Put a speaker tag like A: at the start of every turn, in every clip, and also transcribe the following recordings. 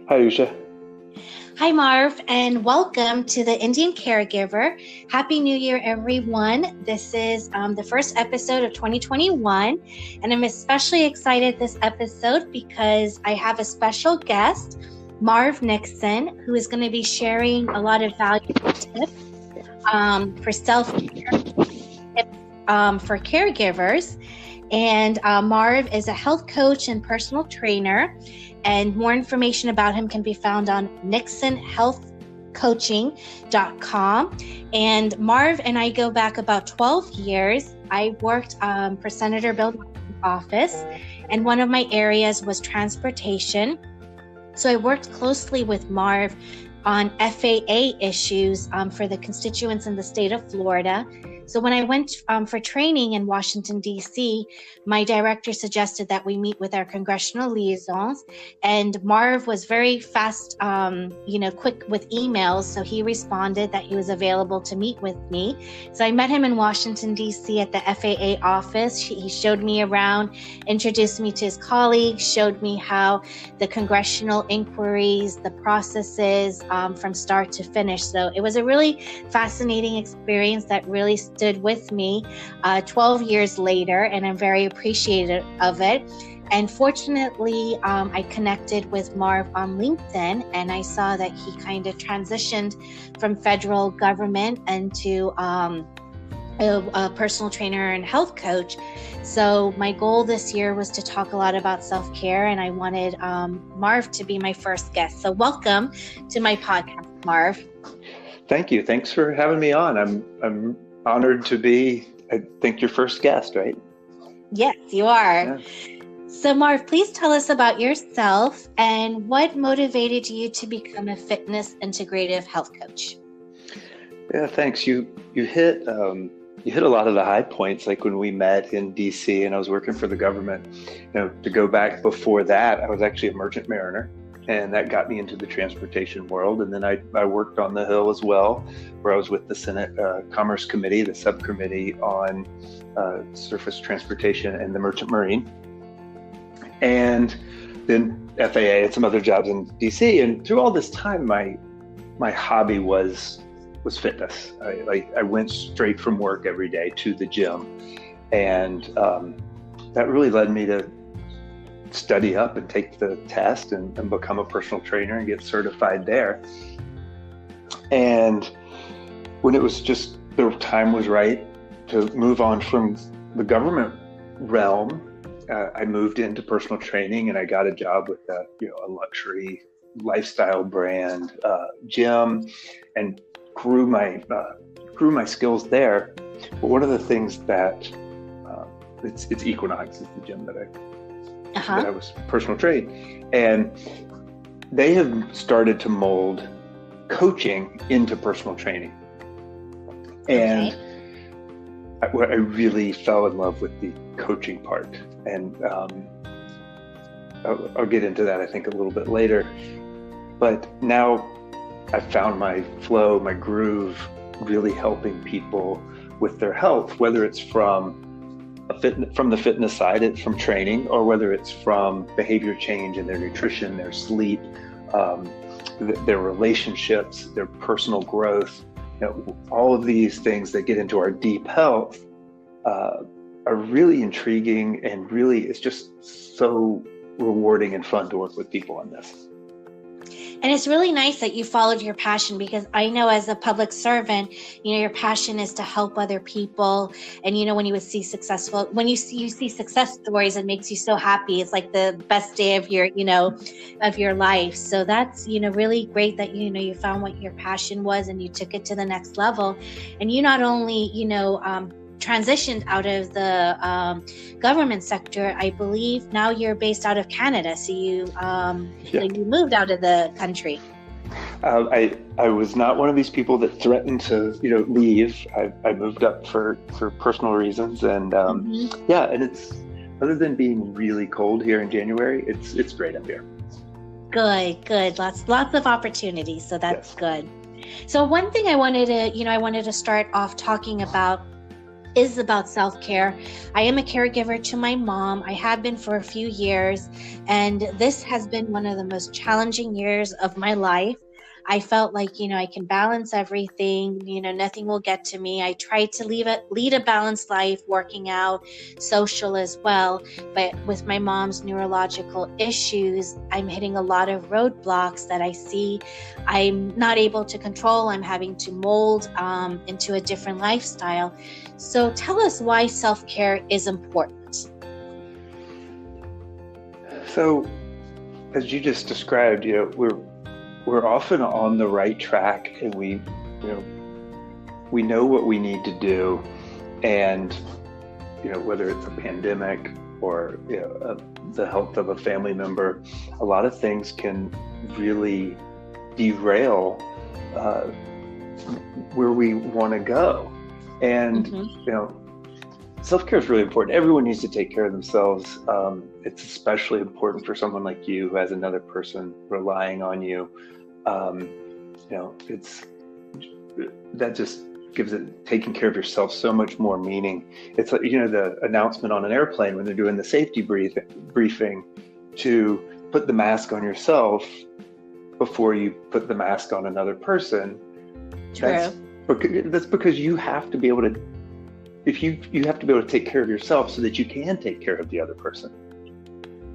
A: Hi, Usha.
B: Hi, Marv, and welcome to the Indian Caregiver. Happy New Year, everyone. This is the first episode of 2021, and I'm especially excited this episode because I have a special guest, Marv Nixon, who is going to be sharing a lot of valuable tips for self-care for caregivers. And Marv is a health coach and personal trainer. And more information about him can be found on nixonhealthcoaching.com. And Marv and I go back about 12 years. I worked for Senator Bill Clinton's office, and one of my areas was transportation. So I worked closely with Marv on FAA issues for the constituents in the state of Florida. So when I went for training in Washington, D.C., my director suggested that we meet with our congressional liaisons, and Marv was very fast, quick with emails. So he responded that he was available to meet with me. So I met him in Washington, D.C. at the FAA office. He showed me around, introduced me to his colleagues, showed me how the congressional inquiries, the processes from start to finish. So it was a really fascinating experience that really stood with me 12 years later, and I'm very appreciative of it. And fortunately, I connected with Marv on LinkedIn, and I saw that he kind of transitioned from federal government into a personal trainer and health coach. So my goal this year was to talk a lot about self-care, and I wanted Marv to be my first guest. So welcome to my podcast, Marv.
A: Thank you. Thanks for having me on. I'm honored to be, I think, your first guest, right?
B: Yes, you are.
A: Yeah.
B: So Marv, please tell us about yourself and what motivated you to become a fitness integrative health coach.
A: Yeah, thanks. You hit a lot of the high points, like when we met in DC and I was working for the government. To go back before that, I was actually a merchant mariner, and that got me into the transportation world. And then I worked on the Hill as well, where I was with the Senate Commerce Committee, the subcommittee on surface transportation and the merchant marine. And then FAA and some other jobs in DC. And through all this time, my hobby was fitness. I went straight from work every day to the gym. And that really led me to study up and take the test and become a personal trainer and get certified there. And when it was just, the time was right to move on from the government realm, I moved into personal training, and I got a job with a luxury lifestyle brand gym, and grew my skills there. But one of the things that it's Equinox is the gym that I was personal training, and they have started to mold coaching into personal training. And I really fell in love with the coaching part, and I'll get into that, I think, a little bit later. But now I've found my flow, my groove, really helping people with their health, whether it's from the fitness side, from training, or whether it's from behavior change in their nutrition, their sleep, their relationships, their personal growth. All of these things that get into our deep health are really intriguing, and really it's just so rewarding and fun to work with people on this.
B: And it's really nice that you followed your passion, because I know as a public servant, your passion is to help other people. And when you see success stories, it makes you so happy. It's like the best day of your life. So that's, really great that, you found what your passion was and you took it to the next level. And you not only, transitioned out of the government sector. I believe now you're based out of Canada, so you moved out of the country.
A: I was not one of these people that threatened to leave. I moved up for personal reasons, and and it's, other than being really cold here in January, it's great up here.
B: Good. Lots of opportunities, so that's
A: Yes.
B: good. So one thing I wanted to start off talking about is about self-care. I am a caregiver to my mom. I have been for a few years, and this has been one of the most challenging years of my life. I felt like, I can balance everything, nothing will get to me. I tried to lead a balanced life, working out, social as well. But with my mom's neurological issues, I'm hitting a lot of roadblocks that I see I'm not able to control. I'm having to mold into a different lifestyle. So tell us why self-care is important.
A: So, as you just described, we're often on the right track, and we know what we need to do, and whether it's a pandemic or the health of a family member, a lot of things can really derail where we want to go. And self-care is really important. Everyone needs to take care of themselves. It's especially important for someone like you who has another person relying on you. That just gives it, taking care of yourself, so much more meaning. It's like, the announcement on an airplane when they're doing the safety briefing to put the mask on yourself before you put the mask on another person.
B: True.
A: That's because you have to be able to, you have to be able to take care of yourself so that you can take care of the other person.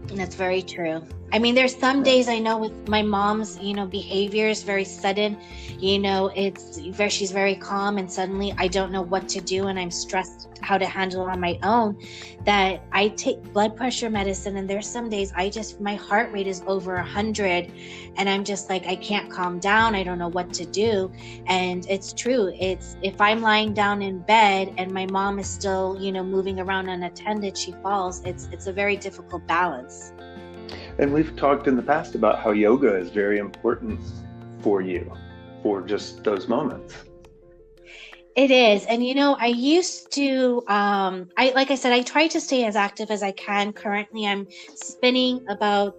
B: That's very true. I mean, there's some days I know with my mom's, behavior is very sudden. She's very calm, and suddenly I don't know what to do, and I'm stressed how to handle it on my own. That I take blood pressure medicine, and there's some days my heart rate is over 100, and I'm just like, I can't calm down. I don't know what to do. And it's true. If I'm lying down in bed and my mom is still, moving around unattended, she falls. It's a very difficult balance.
A: And we've talked in the past about how yoga is very important for you, for just those moments.
B: It is. And, I used to, like I said, I try to stay as active as I can. Currently, I'm spinning about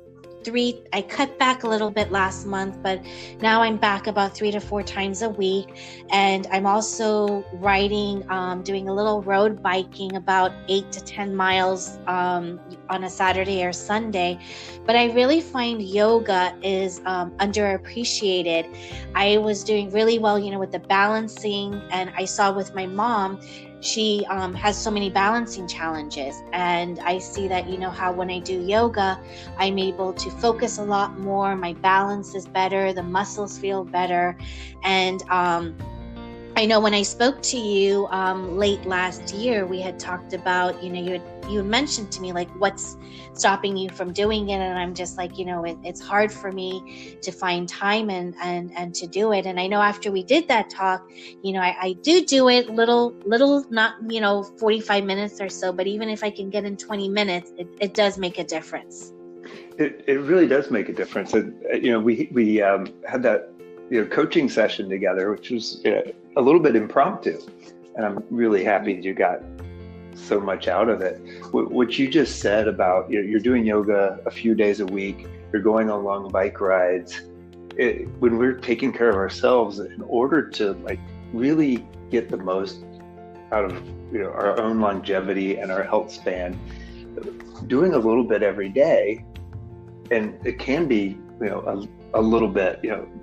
B: I cut back a little bit last month, but now I'm back about 3 to 4 times a week. And I'm also riding, doing a little road biking, about 8 to 10 miles on a Saturday or Sunday. But I really find yoga is underappreciated. I was doing really well, with the balancing, and I saw with my mom, she has so many balancing challenges, and I see that, how when I do yoga, I'm able to focus a lot more. My balance is better, the muscles feel better. And I know when I spoke to you late last year, we had talked about, you had mentioned to me, like, what's stopping you from doing it? And I'm just like, it's hard for me to find time and to do it. And I know after we did that talk, I do it little, not, 45 minutes or so, but even if I can get in 20 minutes, it does make a difference.
A: It really does make a difference. And, we had that, coaching session together, which was a little bit impromptu. And I'm really happy that you got so much out of it. What you just said about, you're doing yoga a few days a week, you're going on long bike rides. When we're taking care of ourselves, in order to really get the most out of our own longevity and our health span, doing a little bit every day, and it can be a little bit,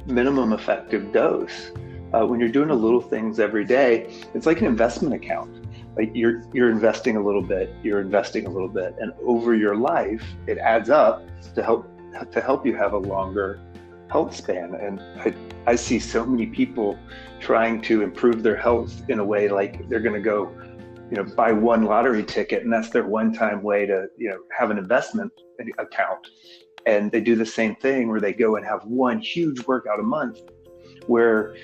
A: minimum effective dose. When you're doing a little things every day, it's like an investment account. Like you're investing a little bit, and over your life, it adds up to help you have a longer health span. And I see so many people trying to improve their health in a way like they're going to go, buy one lottery ticket, and that's their one-time way to, have an investment account. And they do the same thing where they go and have one huge workout a month where,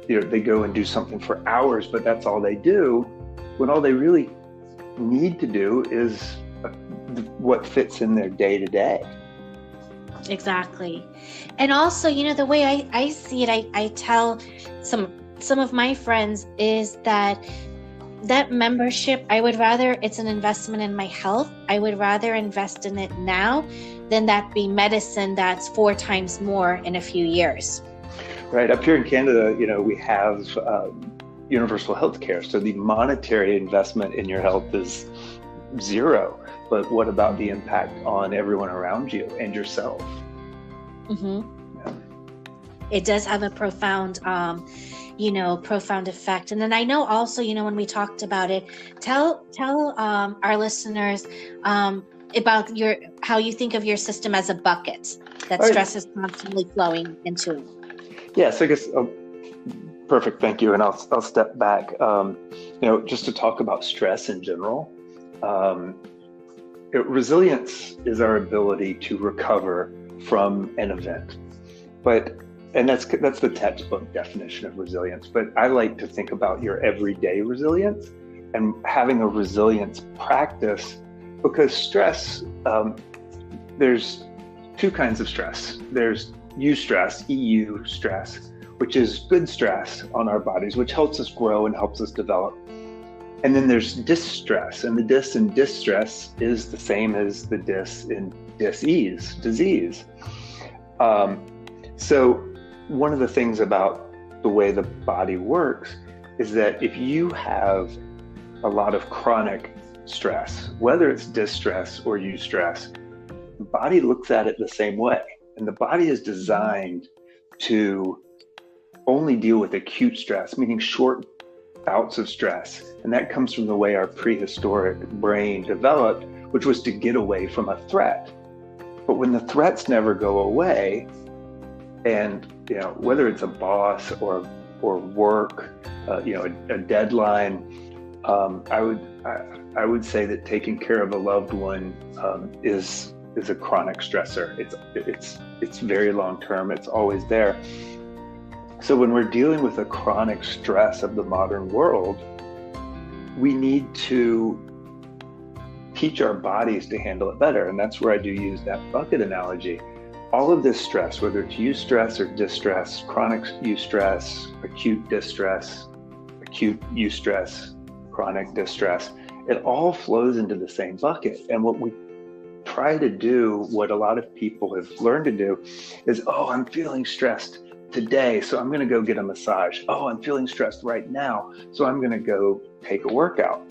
A: they go and do something for hours, but that's all they do, when all they really need to do is what fits in their day to day.
B: Exactly. And also, the way I see it, I tell some of my friends is that membership, I would rather it's an investment in my health. I would rather invest in it now than that be medicine that's 4 times more in a few years.
A: Right. Up here in Canada, we have universal health care. So the monetary investment in your health is zero. But what about the impact on everyone around you and yourself?
B: Mm-hmm. Yeah. It does have a profound, profound effect. And then I know also, when we talked about it, tell our listeners about how you think of your system as a bucket that stress is constantly flowing into.
A: Yes, I guess. Perfect. Thank you. And I'll step back. Just to talk about stress in general. Resilience is our ability to recover from an event, and that's the textbook definition of resilience. But I like to think about your everyday resilience and having a resilience practice, because stress, there's two kinds of stress. There's eustress, EU stress, which is good stress on our bodies, which helps us grow and helps us develop. And then there's distress, and the dis in distress is the same as the dis in dis-ease, disease. So one of the things about the way the body works is that if you have a lot of chronic stress, whether it's distress or eustress, the body looks at it the same way. And the body is designed to only deal with acute stress, meaning short bouts of stress. And that comes from the way our prehistoric brain developed, which was to get away from a threat. But when the threats never go away, and whether it's a boss or work, a deadline, I would say that taking care of a loved one is a chronic stressor. It's very long term. It's always there. So when we're dealing with the chronic stress of the modern world, we need to teach our bodies to handle it better. And that's where I do use that bucket analogy. All of this stress, whether it's eustress or distress, chronic eustress, acute distress, acute eustress, chronic distress, it all flows into the same bucket. And what we try to do, what a lot of people have learned to do, is, I'm feeling stressed today, so I'm going to go get a massage. I'm feeling stressed right now, so I'm going to go take a workout.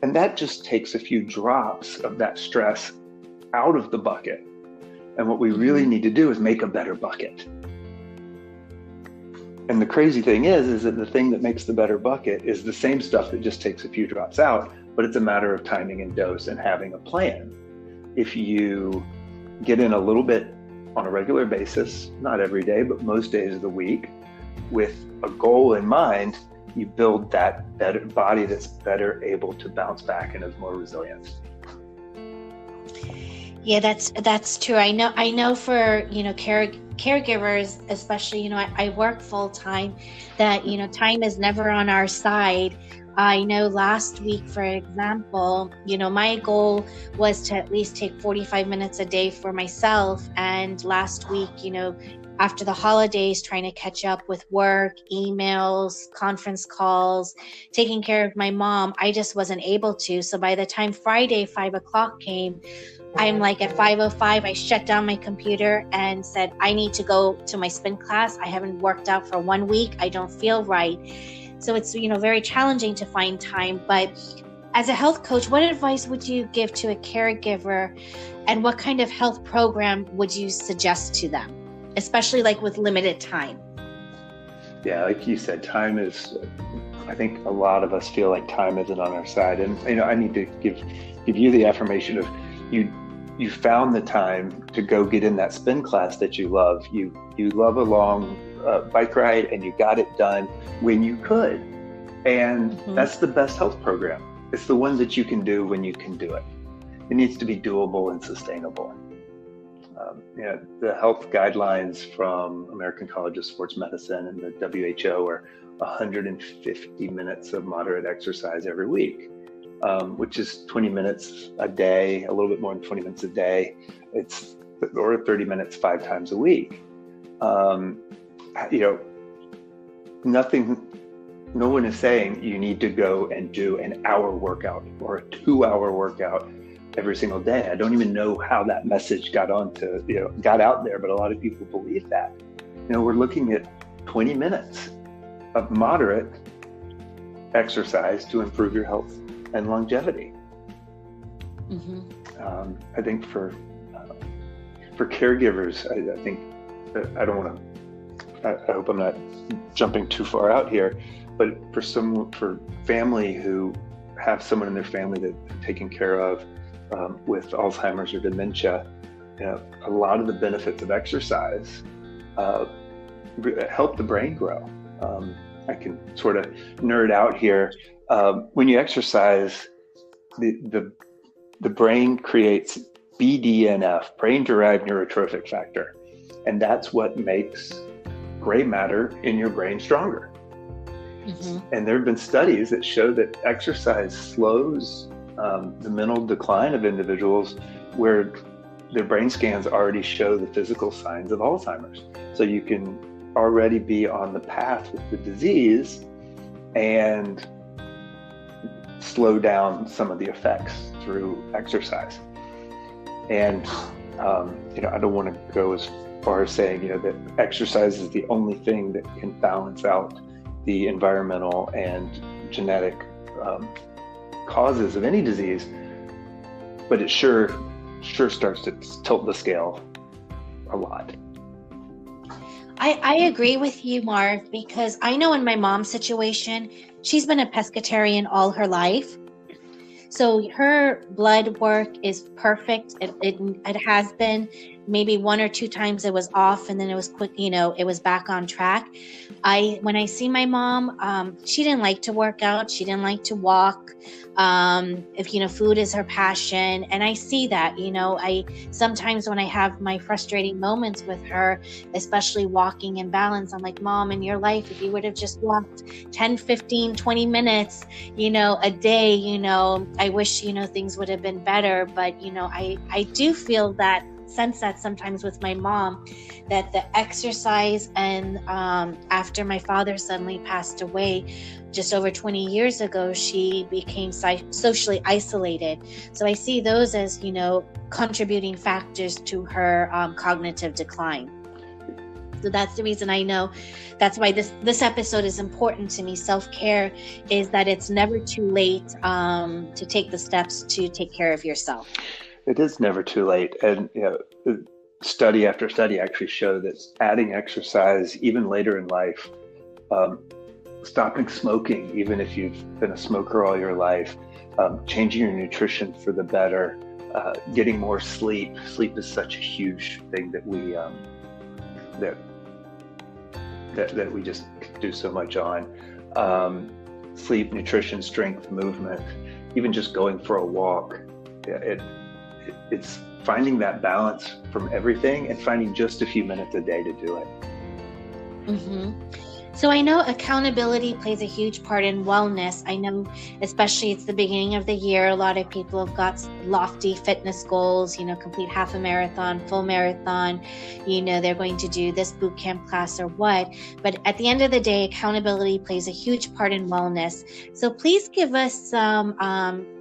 A: And that just takes a few drops of that stress out of the bucket. And what we really need to do is make a better bucket. And the crazy thing is that the thing that makes the better bucket is the same stuff that just takes a few drops out, but it's a matter of timing and dose and having a plan. If you get in a little bit on a regular basis, not every day, but most days of the week, with a goal in mind, you build that better body that's better able to bounce back and is more resilient.
B: Yeah, that's true. I know for, caregivers, especially, I work full time, that, time is never on our side. I know last week, for example, my goal was to at least take 45 minutes a day for myself. And last week, after the holidays, trying to catch up with work, emails, conference calls, taking care of my mom, I just wasn't able to. So by the time Friday, 5:00 came, I'm like at 5:05, I shut down my computer and said, I need to go to my spin class. I haven't worked out for 1 week. I don't feel right. So it's, very challenging to find time. But as a health coach, what advice would you give to a caregiver, and what kind of health program would you suggest to them, especially like with limited time?
A: Yeah, like you said, time is, I think a lot of us feel like time isn't on our side. And, I need to give you the affirmation of you found the time to go get in that spin class that you love. You love a long bike ride, and you got it done when you could. And that's the best health program. It's the one that you can do when you can do it. It needs to be doable and sustainable. The health guidelines from American College of Sports Medicine and the WHO are 150 minutes of moderate exercise every week, which is 20 minutes a day, a little bit more than 20 minutes a day. Or 30 minutes 5 times a week. No one is saying you need to go and do an hour workout or a 2-hour workout every single day. I don't even know how that message got out there, but a lot of people believe that. We're looking at 20 minutes of moderate exercise to improve your health and longevity. I think for caregivers, I think I don't want to. I hope I'm not jumping too far out here, but for family who have someone in their family that they're taking care of with Alzheimer's or dementia, a lot of the benefits of exercise help the brain grow. I can sort of nerd out here. When you exercise, the brain creates BDNF, brain-derived neurotrophic factor, and that's what makes gray matter in your brain stronger. And there have been studies that show that exercise slows the mental decline of individuals where their brain scans already show the physical signs of Alzheimer's. So you can already be on the path with the disease and slow down some of the effects through exercise. And I don't want to go as far as saying that exercise is the only thing that can balance out the environmental and genetic causes of any disease, but it sure starts to tilt the scale a lot.
B: I agree with you, Marv, because I know in my mom's situation, she's been a pescatarian all her life. So her blood work is perfect. It has been. Maybe one or two times it was off, and then it was quick. It was back on track. When I see my mom, she didn't like to work out. She didn't like to walk. If food is her passion, and I see that. I sometimes when I have my frustrating moments with her, especially walking and balance, I'm like, Mom, in your life, if you would have just walked 10, 15, 20 minutes, a day, I wish, things would have been better. But, I do feel that sense that sometimes with my mom, that the exercise and after my father suddenly passed away just over 20 years ago, she became socially isolated. So I see those as, contributing factors to her cognitive decline. So that's the reason I know that's why this episode is important to me. Self-care is that it's never too late to take the steps to take care of yourself.
A: It is never too late. And study after study actually show that adding exercise even later in life, stopping smoking, even if you've been a smoker all your life, changing your nutrition for the better, getting more sleep. Sleep is such a huge thing that we that we just do so much on. Sleep, nutrition, strength, movement, even just going for a walk. It's finding that balance from everything and finding just a few minutes a day to do it.
B: So I know accountability plays a huge part in wellness. I know, especially it's the beginning of the year, a lot of people have got lofty fitness goals, complete half a marathon, full marathon, they're going to do this boot camp class or what. But at the end of the day, accountability plays a huge part in wellness. So please give us some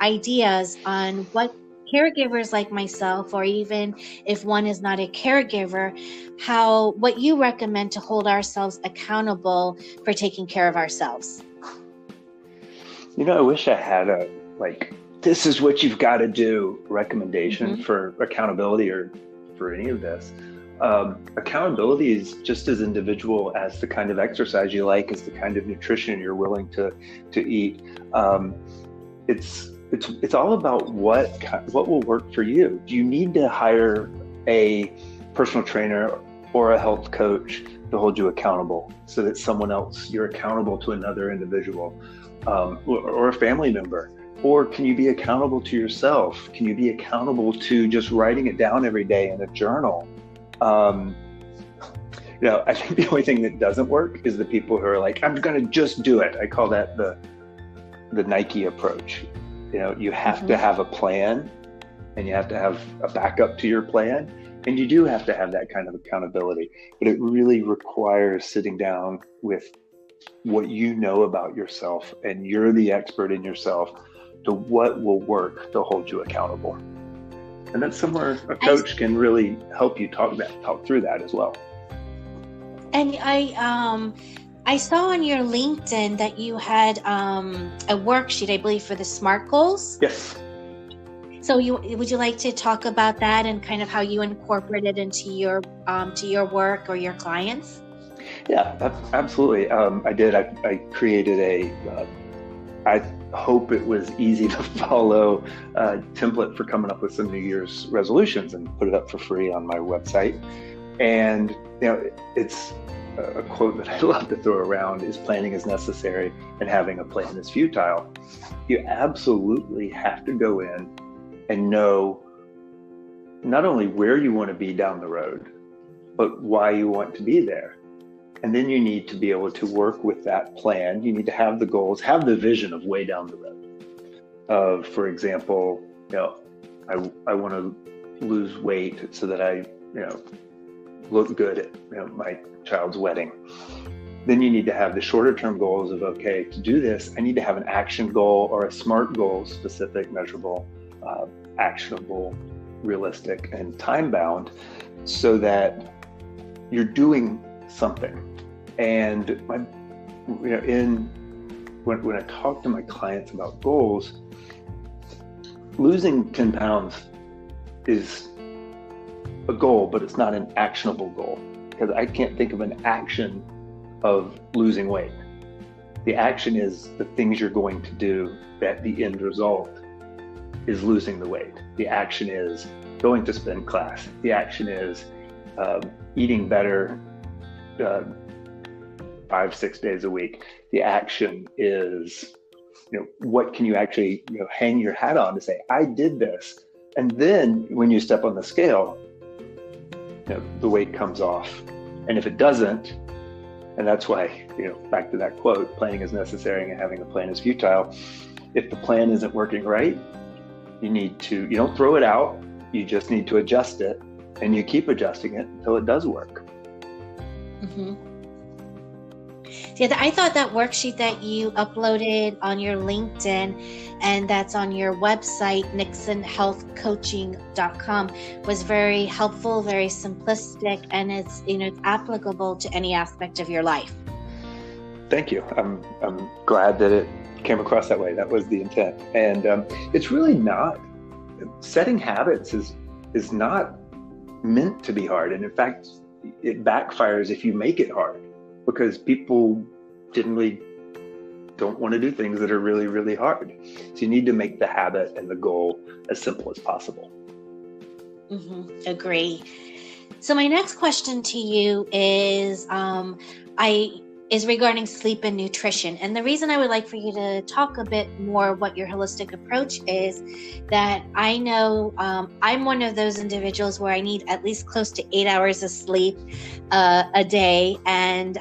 B: ideas on what caregivers like myself, or even if one is not a caregiver, what you recommend to hold ourselves accountable for taking care of ourselves.
A: I wish I had a this is what you've got to do recommendation for accountability or for any of this. Accountability is just as individual as the kind of exercise you like, as the kind of nutrition you're willing to eat. It's all about what will work for you. Do you need to hire a personal trainer or a health coach to hold you accountable so that you're accountable to another individual or a family member? Or can you be accountable to yourself? Can you be accountable to just writing it down every day in a journal? I think the only thing that doesn't work is the people who are like, I'm going to just do it. I call that the Nike approach. You have to have a plan, and you have to have a backup to your plan, and you do have to have that kind of accountability. But it really requires sitting down with what you know about yourself, and you're the expert in yourself, to what will work to hold you accountable. And that's somewhere a coach can really help you talk through that as well.
B: And I saw on your LinkedIn that you had a worksheet, I believe, for the SMART goals.
A: Yes.
B: So would you like to talk about that and kind of how you incorporate it into your to your work or your clients?
A: Yeah, absolutely. I did. I created I hope it was easy to follow template for coming up with some New Year's resolutions and put it up for free on my website. And it's a quote that I love to throw around is planning is necessary and having a plan is futile. You absolutely have to go in and know not only where you want to be down the road, but why you want to be there. And then you need to be able to work with that plan. You need to have the goals, have the vision of way down the road. For example, I want to lose weight so that I, look good at my child's wedding. Then you need to have the shorter term goals of, okay, to do this, I need to have an action goal or a SMART goal, specific, measurable, actionable, realistic, and time bound, so that you're doing something. And when I talk to my clients about goals, losing 10 pounds is a goal, but it's not an actionable goal, because I can't think of an action of losing weight. The action is the things you're going to do that the end result is losing the weight. The action is going to spin class. The action is eating better 5-6 days a week. The action is, what can you actually hang your hat on to say, I did this. And then when you step on the scale, the weight comes off. And if it doesn't, and that's why, back to that quote, planning is necessary and having a plan is futile. If the plan isn't working right, you don't throw it out, you just need to adjust it, and you keep adjusting it until it does work.
B: Mm-hmm. Yeah, I thought that worksheet that you uploaded on your LinkedIn and that's on your website, nixonhealthcoaching.com, was very helpful, very simplistic, and it's applicable to any aspect of your life.
A: Thank you. I'm glad that it came across that way. That was the intent. And it's really not, setting habits is not meant to be hard. And in fact, it backfires if you make it hard, because people generally don't want to do things that are really, really hard. So you need to make the habit and the goal as simple as possible.
B: Mm-hmm. Agree. So my next question to you is, is regarding sleep and nutrition. And the reason I would like for you to talk a bit more what your holistic approach is, that I know I'm one of those individuals where I need at least close to 8 hours of sleep a day. And,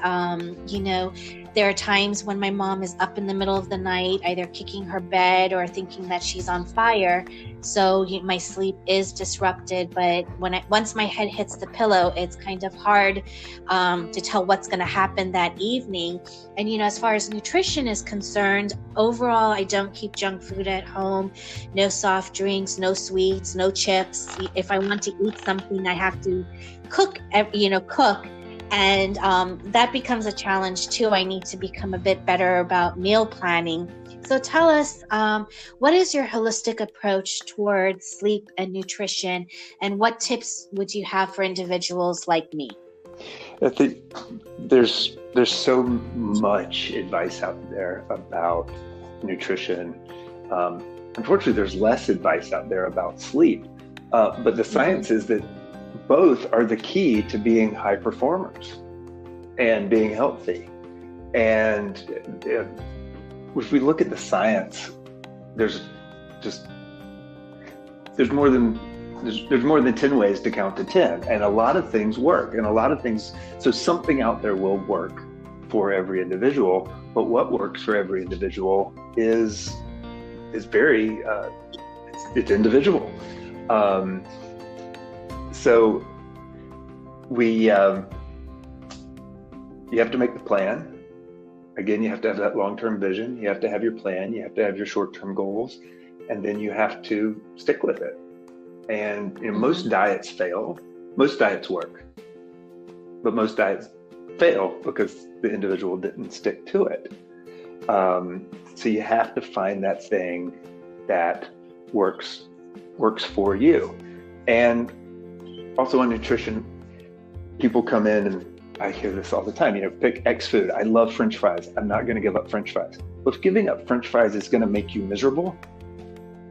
B: there are times when my mom is up in the middle of the night, either kicking her bed or thinking that she's on fire. So my sleep is disrupted. But once my head hits the pillow, it's kind of hard to tell what's going to happen that evening. And, as far as nutrition is concerned, overall, I don't keep junk food at home. No soft drinks, no sweets, no chips. If I want to eat something, I have to cook. And that becomes a challenge too. I need to become a bit better about meal planning. So tell us, what is your holistic approach towards sleep and nutrition, and what tips would you have for individuals like me?
A: I think there's so much advice out there about nutrition. Unfortunately, there's less advice out there about sleep. But the science is that both are the key to being high performers and being healthy. And if we look at the science, there's more than 10 ways to count to 10, and a lot of things work, and a lot of things. So something out there will work for every individual, but what works for every individual is very it's individual. So you have to make the plan. Again, you have to have that long-term vision. You have to have your plan. You have to have your short-term goals, and then you have to stick with it. And most diets fail. Most diets work, but most diets fail because the individual didn't stick to it. So you have to find that thing that works for you. And also on nutrition, people come in, and I hear this all the time, pick X food. I love French fries. I'm not going to give up French fries. Well, if giving up French fries is going to make you miserable,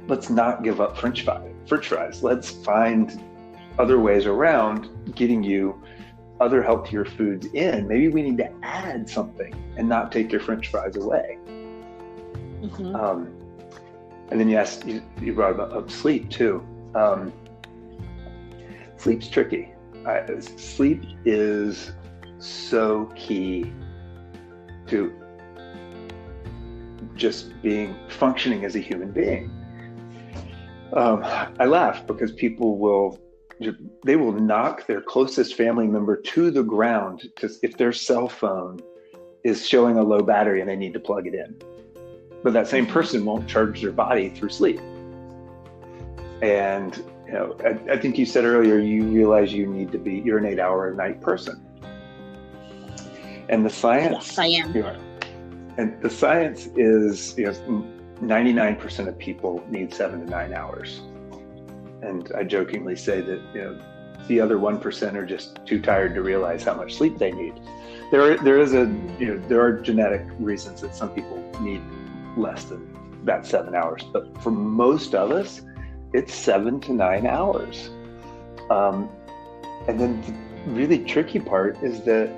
A: let's not give up French fries. Let's find other ways around getting you other healthier foods in. Maybe we need to add something and not take your French fries away. Mm-hmm. And then you brought up sleep too. Sleep's tricky. Sleep is so key to just functioning as a human being. I laugh because people will knock their closest family member to the ground if their cell phone is showing a low battery and they need to plug it in. But that same person won't charge their body through sleep. And I think you said earlier, you realize you're an 8-hour-a-night person. And the science,
B: yes, I am.
A: And the science is, 99% of people need 7 to 9 hours. And I jokingly say that, the other 1% are just too tired to realize how much sleep they need. There are genetic reasons that some people need less than that 7 hours, but for most of us, it's 7 to 9 hours. And then the really tricky part is that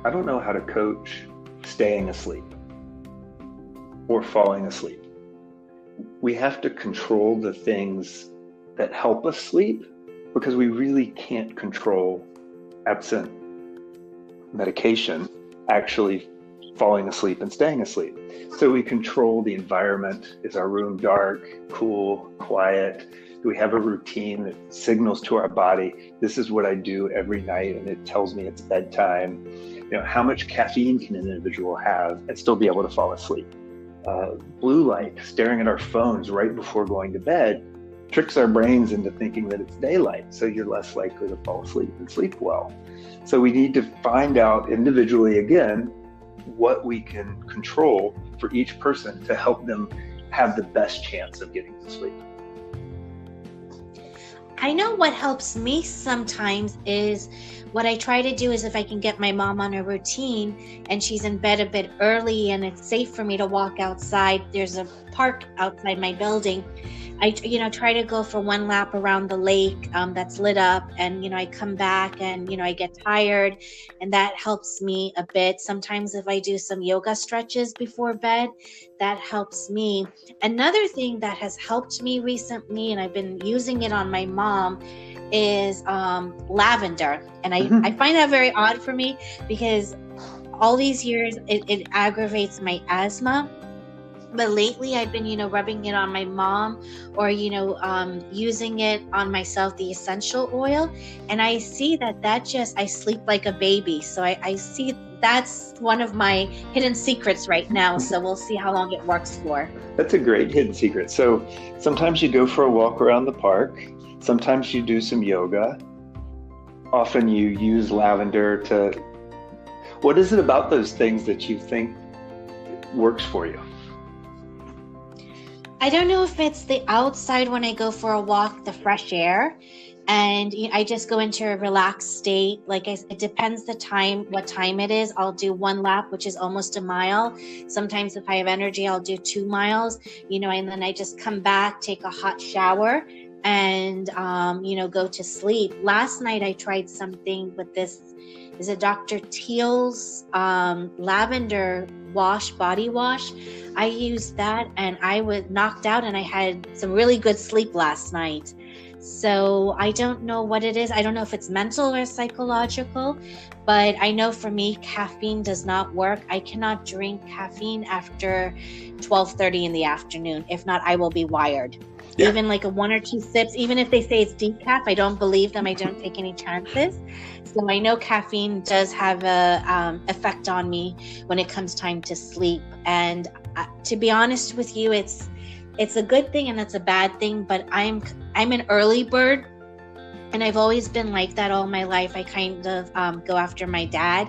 A: I don't know how to coach staying asleep or falling asleep. We have to control the things that help us sleep because we really can't control, absent medication, actually falling asleep and staying asleep. So we control the environment. Is our room dark, cool, quiet? Do we have a routine that signals to our body, this is what I do every night and it tells me it's bedtime? How much caffeine can an individual have and still be able to fall asleep? Blue light, staring at our phones right before going to bed, tricks our brains into thinking that it's daylight, so you're less likely to fall asleep and sleep well. So we need to find out individually, again, what we can control for each person to help them have the best chance of getting to sleep.
B: I know what helps me sometimes is what I try to do is if I can get my mom on a routine and she's in bed a bit early and it's safe for me to walk outside, there's a park outside my building. I try to go for one lap around the lake that's lit up, and I come back and I get tired, and that helps me a bit. Sometimes if I do some yoga stretches before bed, that helps me. Another thing that has helped me recently, and I've been using it on my mom, is lavender. And I find that very odd for me because all these years it aggravates my asthma. But lately I've been, rubbing it on my mom or, using it on myself, the essential oil. And I see that I sleep like a baby. So I see that's one of my hidden secrets right now. So we'll see how long it works for.
A: That's a great hidden secret. So sometimes you go for a walk around the park. Sometimes you do some yoga. Often you use lavender what is it about those things that you think works for you?
B: I don't know if it's the outside when I go for a walk, the fresh air, and I just go into a relaxed state. It depends what time it is. I'll do one lap, which is almost a mile. Sometimes if I have energy, I'll do 2 miles, and then I just come back, take a hot shower, and, go to sleep. Last night I tried something with this, is it Dr. Teal's lavender body wash. I used that and I was knocked out and I had some really good sleep last night. So I don't know what it is. I don't know if it's mental or psychological, but I know for me, caffeine does not work. I cannot drink caffeine after 12:30 in the afternoon. If not, I will be wired. Yeah. Even like a 1 or 2 sips, even if they say it's decaf, I don't believe them. I don't take any chances. So I know caffeine does have a effect on me when it comes time to sleep. And to be honest with you, it's a good thing and it's a bad thing. But I'm an early bird, And I've always been like that all my life. I kind of go after my dad.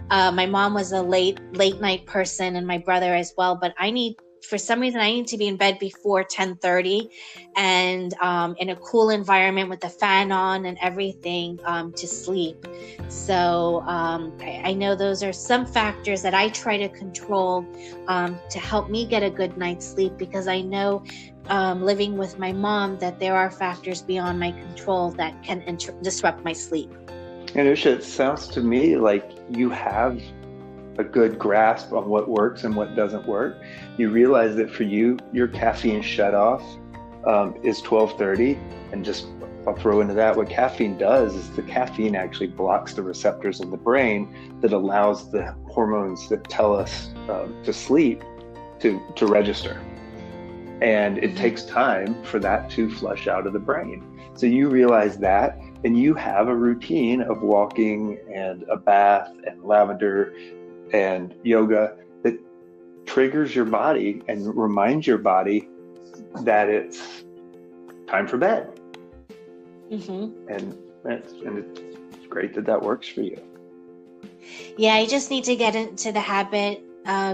B: My mom was a late night person, and my brother as well. But for some reason, I need to be in bed before 10:30, and in a cool environment with the fan on and everything to sleep. So I know those are some factors that I try to control to help me get a good night's sleep, because I know living with my mom that there are factors beyond my control that can disrupt my sleep.
A: And Usha, it sounds to me like you have a good grasp on what works and what doesn't work. You realize that for you, your caffeine shutoff is 12:30, and just I'll throw into that, what caffeine does is the caffeine actually blocks the receptors in the brain that allows the hormones that tell us to sleep to register. And it takes time for that to flush out of the brain. So you realize that, and you have a routine of walking and a bath and lavender and yoga that triggers your body and reminds your body that it's time for bed. And it's great that works for you.
B: Yeah, I just need to get into the habit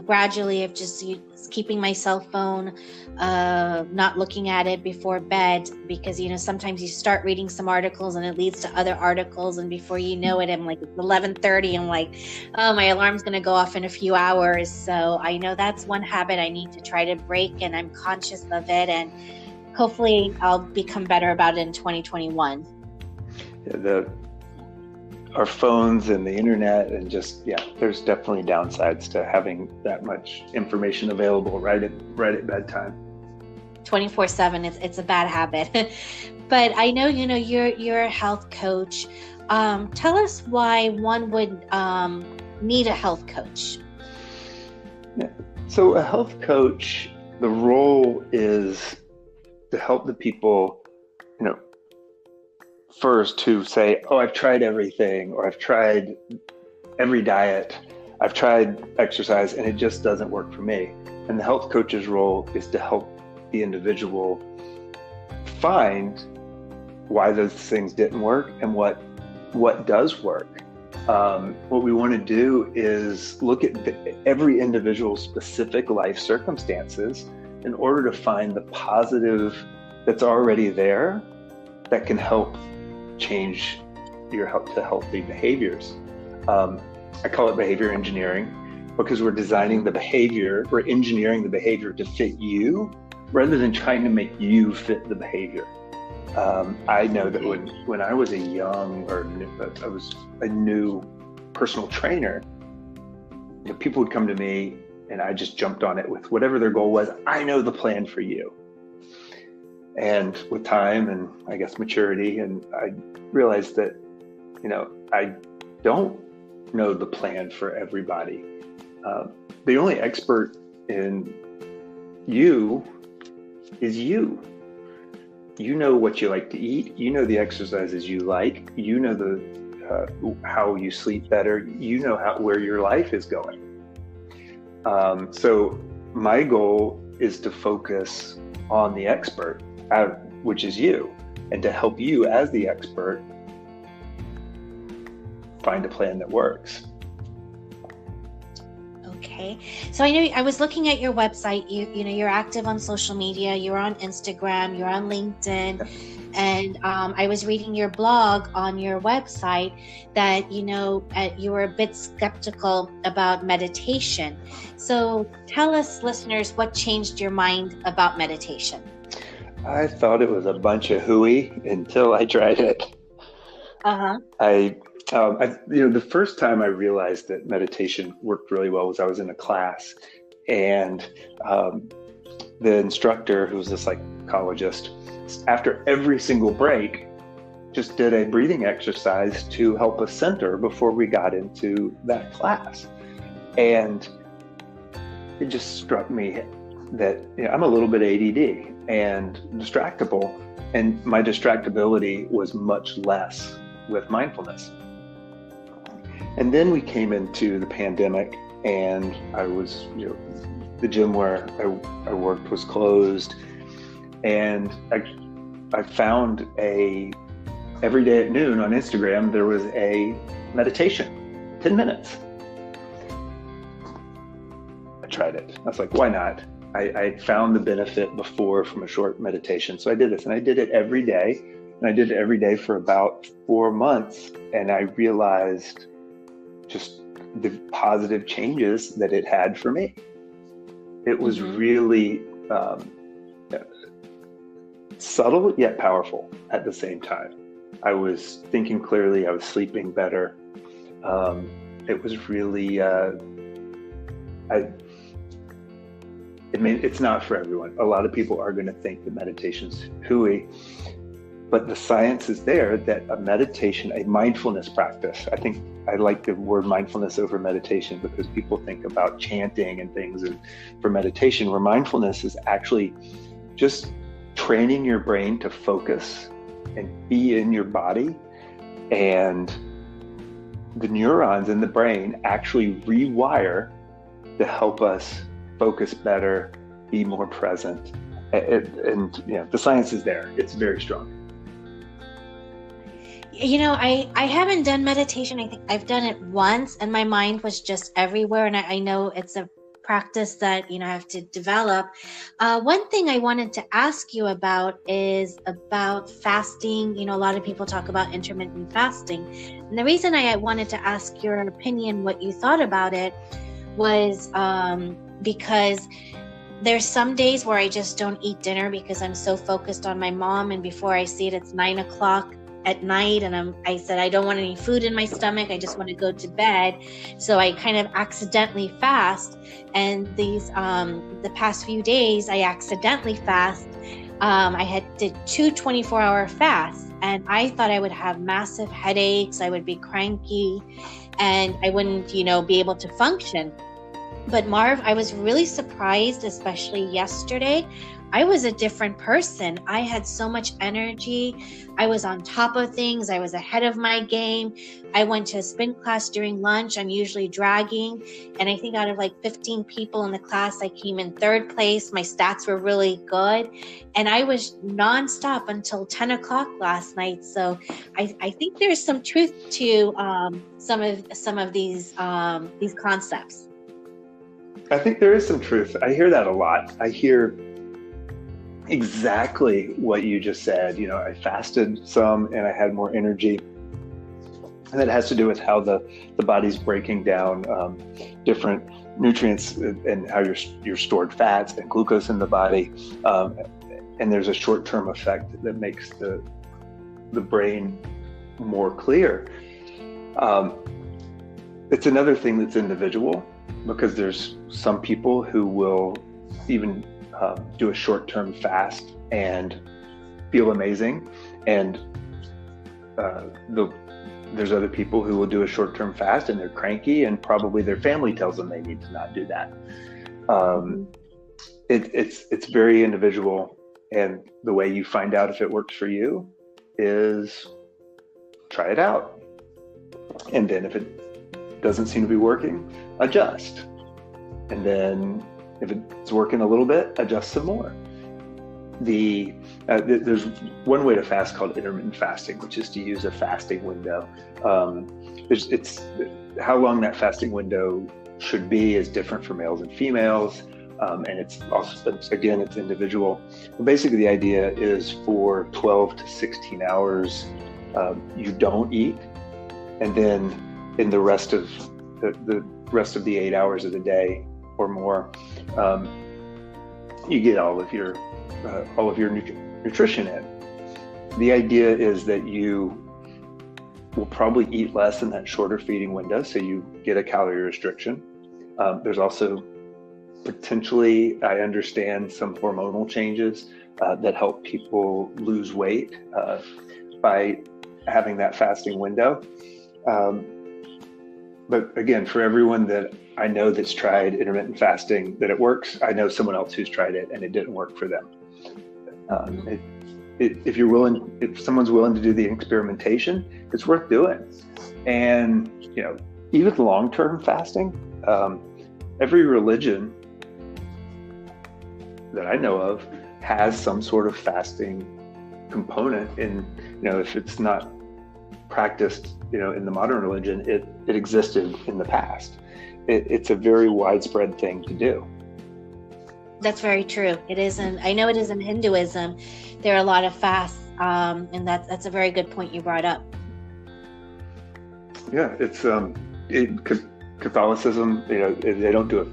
B: gradually of just keeping my cell phone, not looking at it before bed, because sometimes you start reading some articles and it leads to other articles, and before you know it, I'm like, it's 11:30. I'm like, oh, my alarm's going to go off in a few hours. So I know that's one habit I need to try to break, and I'm conscious of it, and hopefully I'll become better about it in 2021.
A: Our phones and the internet, and there's definitely downsides to having that much information available right at bedtime.
B: 24/7, it's a bad habit. But I know you're a health coach. Tell us why one would need a health coach.
A: Yeah. So a health coach, the role is to help the people, first to say, oh, I've tried everything, or I've tried every diet, I've tried exercise, and it just doesn't work for me. And the health coach's role is to help the individual find why those things didn't work and what does work. What we want to do is look at every individual's specific life circumstances in order to find the positive that's already there that can help change your healthy behaviors. I call it behavior engineering, because we're engineering the behavior to fit you rather than trying to make you fit the behavior. I know that when I was a new personal trainer, people would come to me and I just jumped on it with whatever their goal was. I know the plan for you. And with time and I guess maturity, and I realized that, I don't know the plan for everybody. The only expert in you is you. You know what you like to eat. You know the exercises you like. You know how you sleep better. You know where your life is going. So my goal is to focus on the expert, which is you, and to help you as the expert find a plan that works.
B: Okay. So I know I was looking at your website. You're active on social media. You're on Instagram. You're on LinkedIn. And I was reading your blog on your website that, you were a bit skeptical about meditation. So tell us, listeners, what changed your mind about meditation?
A: I thought it was a bunch of hooey until I tried it. The first time I realized that meditation worked really well was I was in a class, and the instructor, who was a psychologist, after every single break, just did a breathing exercise to help us center before we got into that class. And it just struck me that I'm a little bit ADD and distractible, and my distractibility was much less with mindfulness. And then we came into the pandemic, and I was, the gym where I worked was closed, and I found a every day at noon on Instagram, there was a meditation, 10 minutes. I tried it. I was like, why not? I found the benefit before from a short meditation. So I did this, and I did it every day. And I did it every day for about 4 months. And I realized just the positive changes that it had for me. It was really subtle yet powerful at the same time. I was thinking clearly. I was sleeping better. It was really, it's not for everyone. A lot of people are going to think that meditation's hooey, but the science is there that a meditation, a mindfulness practice, I think I like the word mindfulness over meditation because people think about chanting and things and for meditation, where mindfulness is actually just training your brain to focus and be in your body, and the neurons in the brain actually rewire to help us focus better, be more present. And the science is there. It's very strong.
B: I haven't done meditation. I think I've done it once and my mind was just everywhere. And I know it's a practice that, I have to develop. One thing I wanted to ask you about is about fasting. A lot of people talk about intermittent fasting. And the reason I wanted to ask your opinion, what you thought about it, was because there's some days where I just don't eat dinner because I'm so focused on my mom, and before I see it, it's 9:00 at night, and I said I don't want any food in my stomach. I just want to go to bed. So I kind of accidentally fast, and the past few days I accidentally fast. I did 2 24-hour fasts, and I thought I would have massive headaches. I would be cranky, and I wouldn't, be able to function. But Marv, I was really surprised, especially yesterday. I was a different person. I had so much energy. I was on top of things. I was ahead of my game. I went to a spin class during lunch. I'm usually dragging. And I think out of like 15 people in the class, I came in 3rd place. My stats were really good. And I was nonstop until 10:00 last night. So I think there's some truth to some of these concepts.
A: I think there is some truth. I hear that a lot. I hear exactly what you just said. I fasted some and I had more energy. And that has to do with how the body's breaking down different nutrients and how you're stored fats and glucose in the body. And there's a short-term effect that makes the brain more clear. It's another thing that's individual, because there's some people who will even do a short-term fast and feel amazing, and there's other people who will do a short-term fast and they're cranky, and probably their family tells them they need to not do that. It's very individual, and the way you find out if it works for you is try it out, and then if it doesn't seem to be working, adjust. And then if it's working a little bit, adjust some more. There's one way to fast called intermittent fasting, which is to use a fasting window. It's how long that fasting window should be is different for males and females, and it's also, again, it's individual. But basically, the idea is for 12 to 16 hours, you don't eat, and then in the rest of the 8 hours of the day or more, you get all of your nutrition in. The idea is that you will probably eat less in that shorter feeding window, so you get a calorie restriction. There's also potentially, I understand, some hormonal changes that help people lose weight by having that fasting window. But again, for everyone that I know that's tried intermittent fasting, that it works, I know someone else who's tried it and it didn't work for them. If someone's willing to do the experimentation, it's worth doing. And, even long-term fasting, every religion that I know of has some sort of fasting component. And, if it's not practiced, in the modern religion. It existed in the past. It's a very widespread thing to do.
B: That's very true. It isn't. I know it is in Hinduism. There are a lot of fasts, and that's a very good point you brought up.
A: Yeah, it's Catholicism. They don't do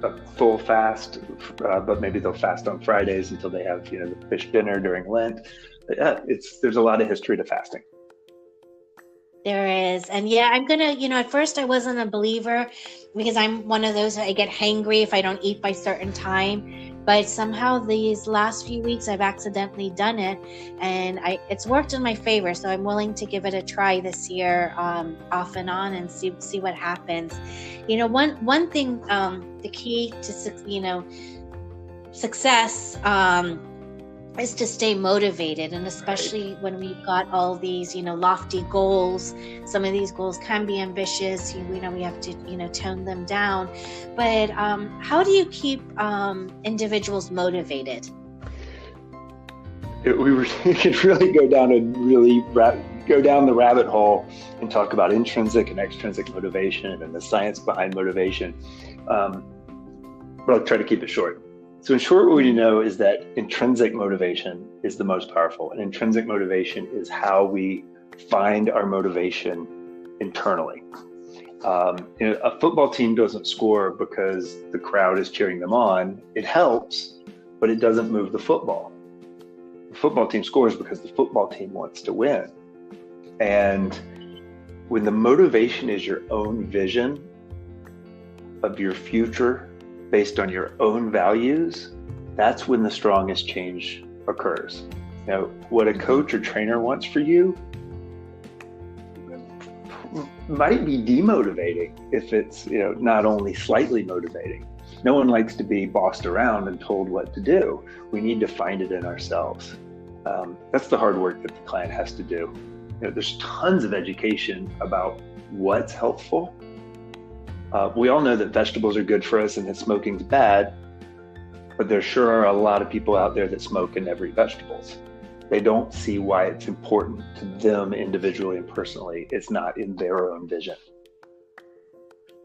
A: a full fast, but maybe they'll fast on Fridays until they have the fish dinner during Lent. But yeah, there's a lot of history to fasting.
B: There is. And yeah, I'm going to, at first I wasn't a believer because I'm one of those, I get hangry if I don't eat by certain time. But somehow these last few weeks I've accidentally done it, and it's worked in my favor. So I'm willing to give it a try this year, off and on, and see what happens. One thing, the key to, success, is to stay motivated, and especially when we've got all these lofty goals. Some of these goals can be ambitious. We have to tone them down, but how do you keep individuals motivated?
A: We could really go down the rabbit hole and talk about intrinsic and extrinsic motivation and the science behind motivation, but I'll try to keep it short. So in short, what we know is that intrinsic motivation is the most powerful. And intrinsic motivation is how we find our motivation internally. A football team doesn't score because the crowd is cheering them on. It helps, but it doesn't move the football. The football team scores because the football team wants to win. And when the motivation is your own vision of your future based on your own values, that's when the strongest change occurs. What a coach or trainer wants for you might be demotivating if it's not only slightly motivating. No one likes to be bossed around and told what to do. We need to find it in ourselves. That's the hard work that the client has to do. There's tons of education about what's helpful. We all know that vegetables are good for us and that smoking's bad, but there sure are a lot of people out there that smoke and never eat vegetables. They don't see why it's important to them individually and personally. It's not in their own vision.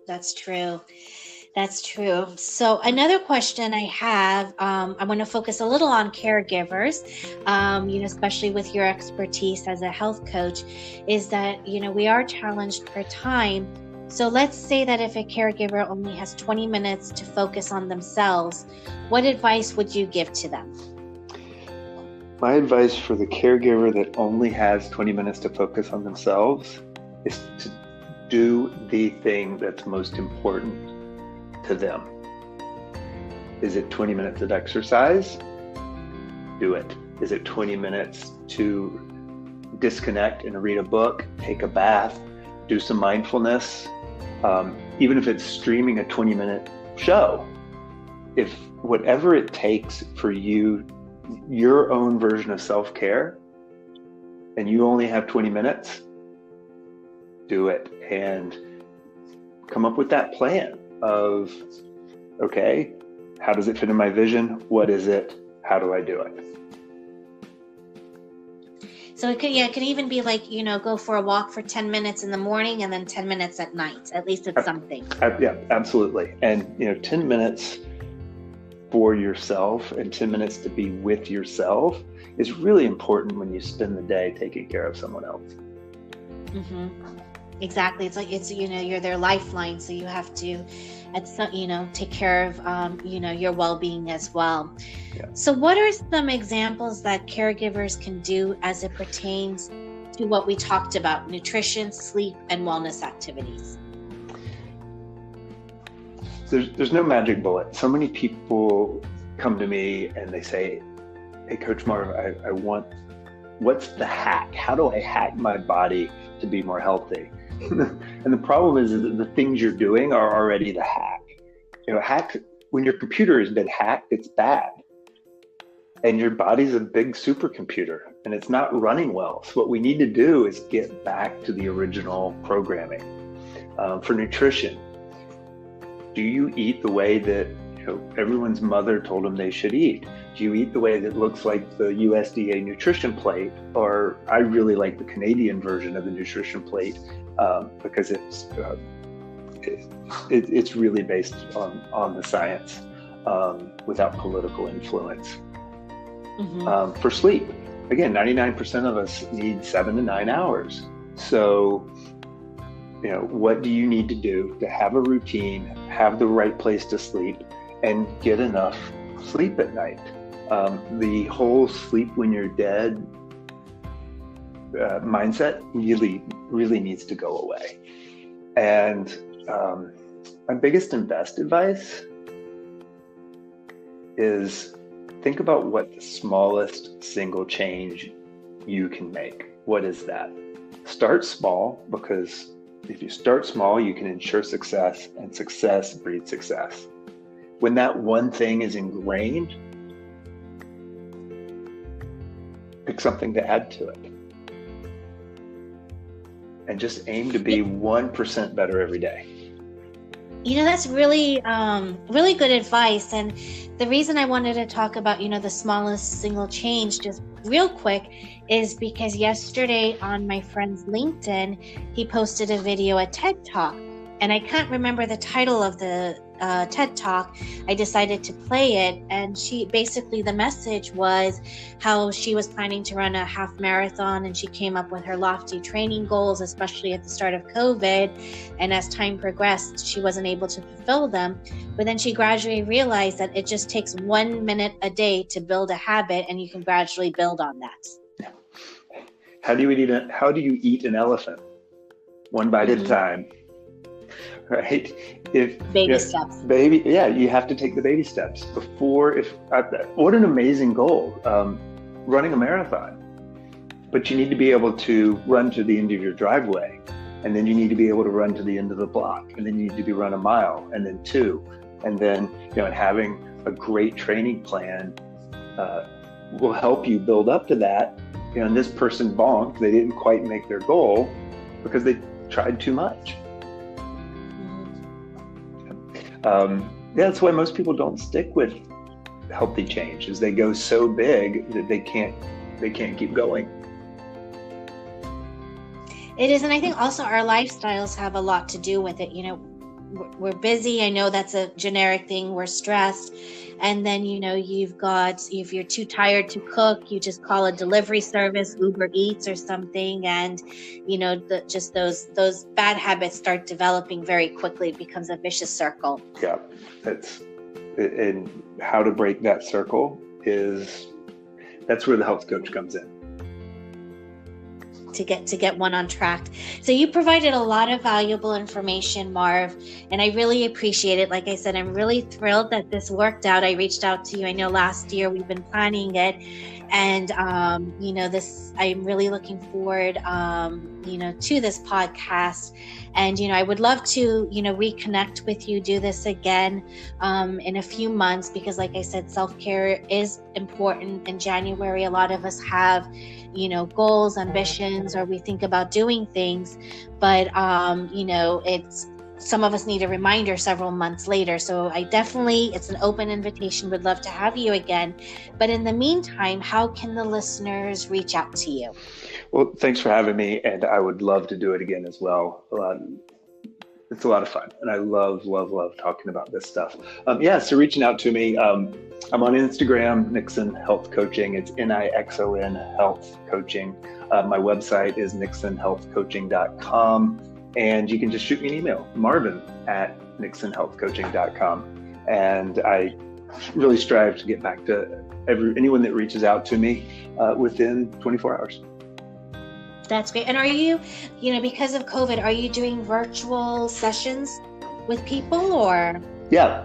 B: That's true. That's true. So another question I have, I want to focus a little on caregivers, especially with your expertise as a health coach, is that, we are challenged for time. So let's say that if a caregiver only has 20 minutes to focus on themselves, what advice would you give to them?
A: My advice for the caregiver that only has 20 minutes to focus on themselves is to do the thing that's most important to them. Is it 20 minutes of exercise? Do it. Is it 20 minutes to disconnect and read a book, take a bath, do some mindfulness? Even if it's streaming a 20-minute show, if whatever it takes for you, your own version of self-care, and you only have 20 minutes, do it and come up with that plan of, okay, how does it fit in my vision? What is it? How do I do it?
B: So it could even be like, go for a walk for 10 minutes in the morning and then 10 minutes at night. At least it's something.
A: Yeah, absolutely. And, 10 minutes for yourself and 10 minutes to be with yourself is really important when you spend the day taking care of someone else.
B: Mm-hmm. Exactly. It's like, you're their lifeline. So you have to, take care of, your well-being as well. Yeah. So what are some examples that caregivers can do as it pertains to what we talked about, nutrition, sleep, and wellness activities?
A: There's no magic bullet. So many people come to me and they say, hey, Coach Marv, what's the hack? How do I hack my body to be more healthy? And the problem is that the things you're doing are already the hack. When your computer has been hacked, it's bad. And your body's a big supercomputer and it's not running well. So what we need to do is get back to the original programming. For nutrition, do you eat the way that everyone's mother told them they should eat? do you eat the way that looks like the USDA nutrition plate, or I really like the Canadian version of the nutrition plate because it's really based on the science without political influence. Mm-hmm. For sleep, again, 99% of us need 7 to 9 hours. So, what do you need to do to have a routine, have the right place to sleep, and get enough sleep at night? The whole sleep when you're dead mindset really needs to go away. And my biggest and best advice is think about what the smallest single change you can make. What is that? Start small, because if you start small, you can ensure success, and success breeds success. When that one thing is ingrained, pick something to add to it. And just aim to be 1% better every day.
B: That's really, really good advice. And the reason I wanted to talk about, the smallest single change just real quick is because yesterday on my friend's LinkedIn, he posted a video, a TED Talk. And I can't remember the title of the TED Talk. I decided to play it. And the message was how she was planning to run a half marathon, and she came up with her lofty training goals, especially at the start of COVID. And as time progressed, she wasn't able to fulfill them. But then she gradually realized that it just takes 1 minute a day to build a habit, and you can gradually build on that.
A: How do you eat an elephant? One bite at a time. Right?
B: Baby steps.
A: You have to take the baby steps what an amazing goal, running a marathon. But you need to be able to run to the end of your driveway, and then you need to be able to run to the end of the block, and then you need to run a mile, and then 2, and then and having a great training plan will help you build up to that. And this person bonked; they didn't quite make their goal because they tried too much. That's why most people don't stick with healthy change, is they go so big that they can't keep going.
B: It is, and I think also our lifestyles have a lot to do with it. We're busy. I know that's a generic thing. We're stressed. And then, you've got, if you're too tired to cook, you just call a delivery service, Uber Eats or something. And, those bad habits start developing very quickly. It becomes a vicious circle.
A: Yeah. And how to break that circle that's where the health coach comes in.
B: To get one on track. So you provided a lot of valuable information, Marv, and I really appreciate it. Like I said, I'm really thrilled that this worked out. I reached out to you. I know last year we've been planning it, and I'm really looking forward to this podcast. And I would love to reconnect with you, do this again in a few months, because like I said, self-care is important. In January, a lot of us have goals, ambitions, or we think about doing things, but it's some of us need a reminder several months later. So it's an open invitation. Would love to have you again. But in the meantime, how can the listeners reach out to you?
A: Well, thanks for having me, and I would love to do it again as well. It's a lot of fun, and I love talking about this stuff. So reaching out to me, I'm on Instagram, Nixon Health Coaching. It's Nixon Health Coaching. My website is nixonhealthcoaching.com, and you can just shoot me an email, marvin@nixonhealthcoaching.com. And I really strive to get back to anyone that reaches out to me within 24 hours.
B: That's great. And are you, because of COVID, are you doing virtual sessions with people, or?
A: Yeah.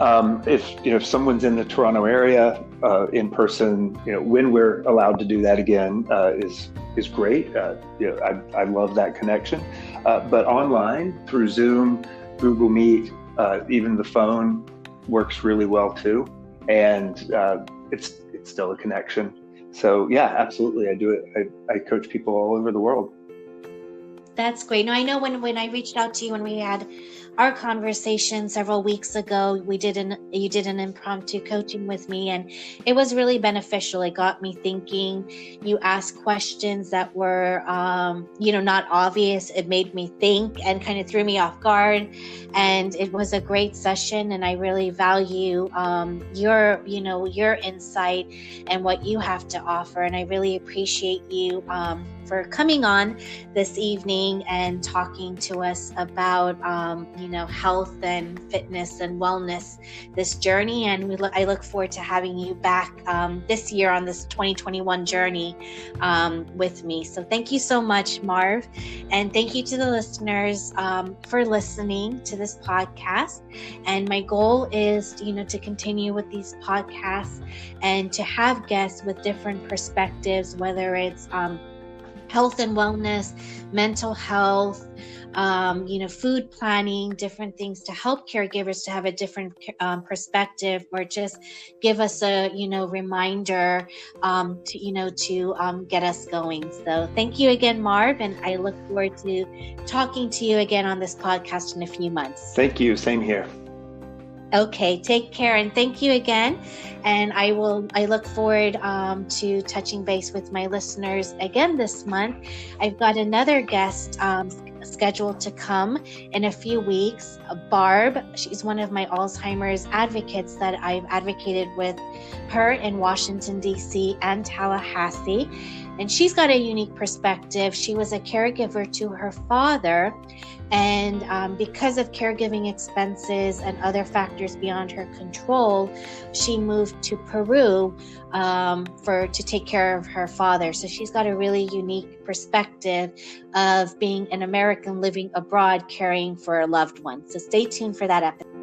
A: If someone's in the Toronto area, in person, when we're allowed to do that again, is great. I love that connection. But online through Zoom, Google Meet, even the phone works really well too. And it's still a connection. So yeah, absolutely. I do it. I coach people all over the world.
B: That's great. No, I know when I reached out to you when we had our conversation several weeks ago. You did an impromptu coaching with me, and it was really beneficial. It got me thinking. You asked questions that were, not obvious. It made me think and kind of threw me off guard. And it was a great session, and I really value your insight and what you have to offer. And I really appreciate you for coming on this evening and talking to us about health and fitness and wellness, this journey. And I look forward to having you back this year on this 2021 journey with me. So thank you so much, Marv, and thank you to the listeners for listening to this podcast. And my goal is to continue with these podcasts and to have guests with different perspectives, whether it's health and wellness, mental health, food planning, different things to help caregivers to have a different perspective, or just give us a reminder to get us going. So thank you again, Marv, and I look forward to talking to you again on this podcast in a few months.
A: Thank you. Same here.
B: Okay, take care, and thank you again. And I look forward to touching base with my listeners again this month. I've got another guest scheduled to come in a few weeks, Barb. She's one of my Alzheimer's advocates that I've advocated with her in Washington, D.C. and Tallahassee. And she's got a unique perspective. She was a caregiver to her father, and because of caregiving expenses and other factors beyond her control, she moved to Peru to take care of her father. So she's got a really unique perspective of being an American living abroad, caring for a loved one. So stay tuned for that episode.